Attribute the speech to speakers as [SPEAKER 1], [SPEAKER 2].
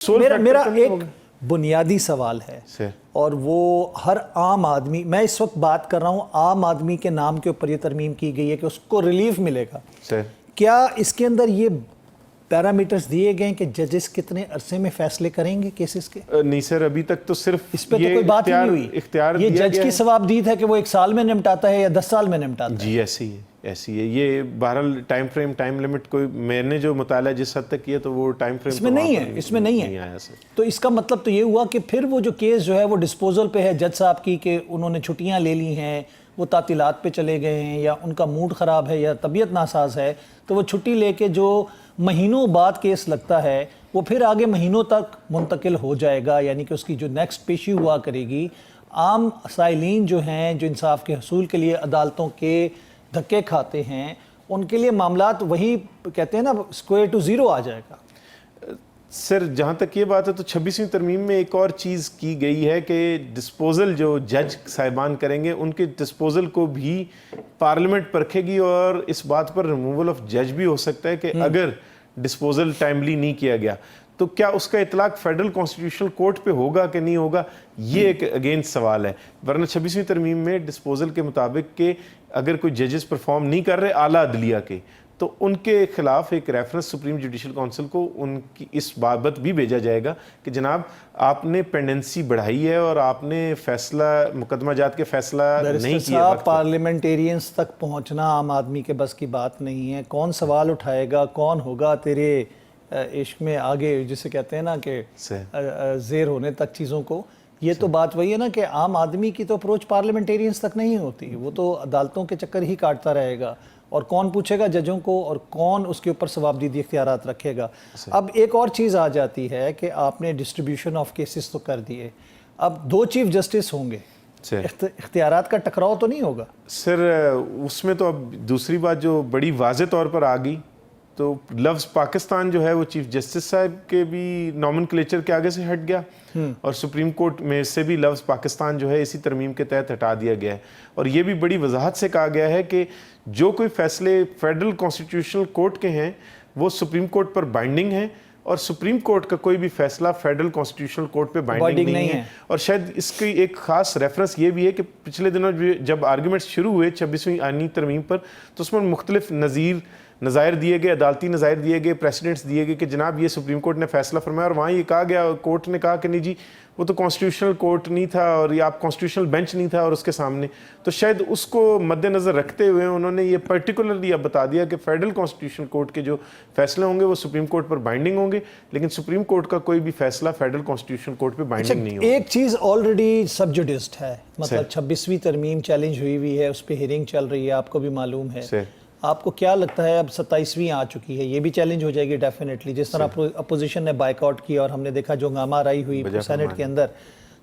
[SPEAKER 1] میرا ایک بنیادی سوال ہے اور وہ ہر عام آدمی، میں اس وقت بات کر رہا ہوں عام آدمی کے نام کے اوپر یہ ترمیم کی گئی ہے کہ اس کو ریلیف ملے گا. کیا اس کے اندر یہ پیرامیٹرز دیے گئے ہیں کہ ججز کتنے عرصے میں فیصلے کریں گے کیسز کے؟
[SPEAKER 2] نہیں سر، ابھی تک تو صرف
[SPEAKER 1] اس پہ تو کوئی بات ہی نہیں ہوئی. یہ جج کی ثوابدید ہے کہ وہ 1 سال میں نمٹاتا ہے یا 10 سال میں نمٹاتا ہے.
[SPEAKER 2] جی ایسی ہے. یہ بہرحال ٹائم لمٹ کوئی میں نے جو مطالعہ جس حد تک کیا تو وہ ٹائم فریم
[SPEAKER 1] اس میں نہیں ہے. تو اس کا مطلب تو یہ ہوا کہ پھر وہ جو کیس جو ہے وہ ڈسپوزل پہ ہے جج صاحب کی، کہ انہوں نے چھٹیاں لے لی ہیں، وہ تعطیلات پہ چلے گئے ہیں، یا ان کا موڈ خراب ہے یا طبیعت ناساز ہے، تو وہ چھٹی لے کے جو مہینوں بعد کیس لگتا ہے وہ پھر آگے مہینوں تک منتقل ہو جائے گا. یعنی کہ اس کی جو نیکسٹ پیشی ہوا کرے گی، عام سائلین جو ہیں جو انصاف کے حصول کے لیے عدالتوں کے دھکے کھاتے ہیں، ان کے لیے معاملات وہی کہتے ہیں نا اسکوئر ٹو زیرو آ جائے گا.
[SPEAKER 2] سر جہاں تک یہ بات ہے تو 26ویں ترمیم میں ایک اور چیز کی گئی ہے کہ ڈسپوزل جو جج صاحبان کریں گے ان کے ڈسپوزل کو بھی پارلیمنٹ پرکھے گی، اور اس بات پر ریموول آف جج بھی ہو سکتا ہے کہ اگر ڈسپوزل ٹائملی نہیں کیا گیا تو کیا اس کا اطلاق فیڈرل کانسٹیٹیوشنل کورٹ پہ ہوگا کہ نہیں ہوگا. یہ ایک اگین سوال ہے. ورنہ 26ویں ترمیم میں ڈسپوزل کے مطابق کہ اگر کوئی ججز پرفارم نہیں کر رہے اعلیٰ عدلیہ کے، تو ان کے خلاف ایک ریفرنس سپریم جوڈیشل کونسل کو ان کی اس بابت بھی بھیجا جائے گا کہ جناب آپ نے پینڈنسی بڑھائی ہے اور آپ نے فیصلہ مقدمہ جات کے فیصلہ نہیں کیا.
[SPEAKER 1] پارلیمنٹیرینز تک پہنچنا عام آدمی کے بس کی بات نہیں ہے. کون سوال اٹھائے گا، کون ہوگا تیرے عشق میں آگے، جسے کہتے ہیں نا کہ زیر ہونے تک چیزوں کو. یہ تو بات وہی ہے نا کہ عام آدمی کی تو اپروچ پارلیمنٹیرینز تک نہیں ہوتی، وہ تو عدالتوں کے چکر ہی کاٹتا رہے گا. اور کون پوچھے گا ججوں کو، اور کون اس کے اوپر ثوابدیدی اختیارات رکھے گا. اب ایک اور چیز آ جاتی ہے کہ آپ نے ڈسٹریبیوشن آف کیسز تو کر دیے، اب 2 چیف جسٹس ہوں گے، اختیارات کا ٹکراؤ تو نہیں ہوگا؟
[SPEAKER 2] سر اس میں تو اب دوسری بات جو بڑی واضح طور پر آ گئی، تو لفظ پاکستان جو ہے وہ چیف جسٹس صاحب کے بھی نومنکلیچر کے آگے سے ہٹ گیا، اور سپریم کورٹ میں سے بھی لفظ پاکستان جو ہے اسی ترمیم کے تحت ہٹا دیا گیا ہے. اور یہ بھی بڑی وضاحت سے کہا گیا ہے کہ جو کوئی فیصلے فیڈرل کانسٹیٹیوشنل کورٹ کے ہیں وہ سپریم کورٹ پر بائنڈنگ ہیں، اور سپریم کورٹ کا کوئی بھی فیصلہ فیڈرل کانسٹیٹیوشنل کورٹ پہ بائنڈنگ نہیں ہے. اور شاید اس کی ایک خاص ریفرنس یہ بھی ہے کہ پچھلے دنوں جب آرگومنٹس شروع ہوئے 26ویں آئینی ترمیم پر، تو اس میں مختلف نظائر دیے گئے، عدالتی نظائر دیے گئے، پریسیڈنٹس دیے گئے کہ جناب یہ سپریم کورٹ نے فیصلہ فرمایا، اور وہاں یہ کہا گیا، کورٹ نے کہا کہ نہیں جی وہ تو کانسٹیٹیوشنل کورٹ نہیں تھا اور یہ آپ کانسٹیٹیوشنل بینچ نہیں تھا اور اس کے سامنے. تو شاید اس کو مد نظر رکھتے ہوئے انہوں نے یہ پرٹیکولرلی اب بتا دیا کہ فیڈرل کانسٹیٹیوشنل کورٹ کے جو فیصلے ہوں گے وہ سپریم کورٹ پر بائنڈنگ ہوں گے، لیکن سپریم کورٹ کا کوئی بھی فیصلہ فیڈرل کانسٹیٹیوشنل کورٹ پہ بائنڈنگ نہیں ہوگا.
[SPEAKER 1] ایک چیز آلریڈی سب جوڈسڈ ہے، مطلب 26ویں ترمیم چیلنج ہوئی ہے، اس پہ ہیئرنگ چل رہی ہے، آپ کو بھی معلوم ہے. آپ کو کیا لگتا ہے اب 27ویں آ چکی ہے، یہ بھی چیلنج ہو جائے گی ڈیفینیٹلی، جس طرح اپوزیشن نے بائیکاٹ کیا اور ہم نے دیکھا جو ہنگامہ آرائی ہوئی سینٹ کے اندر.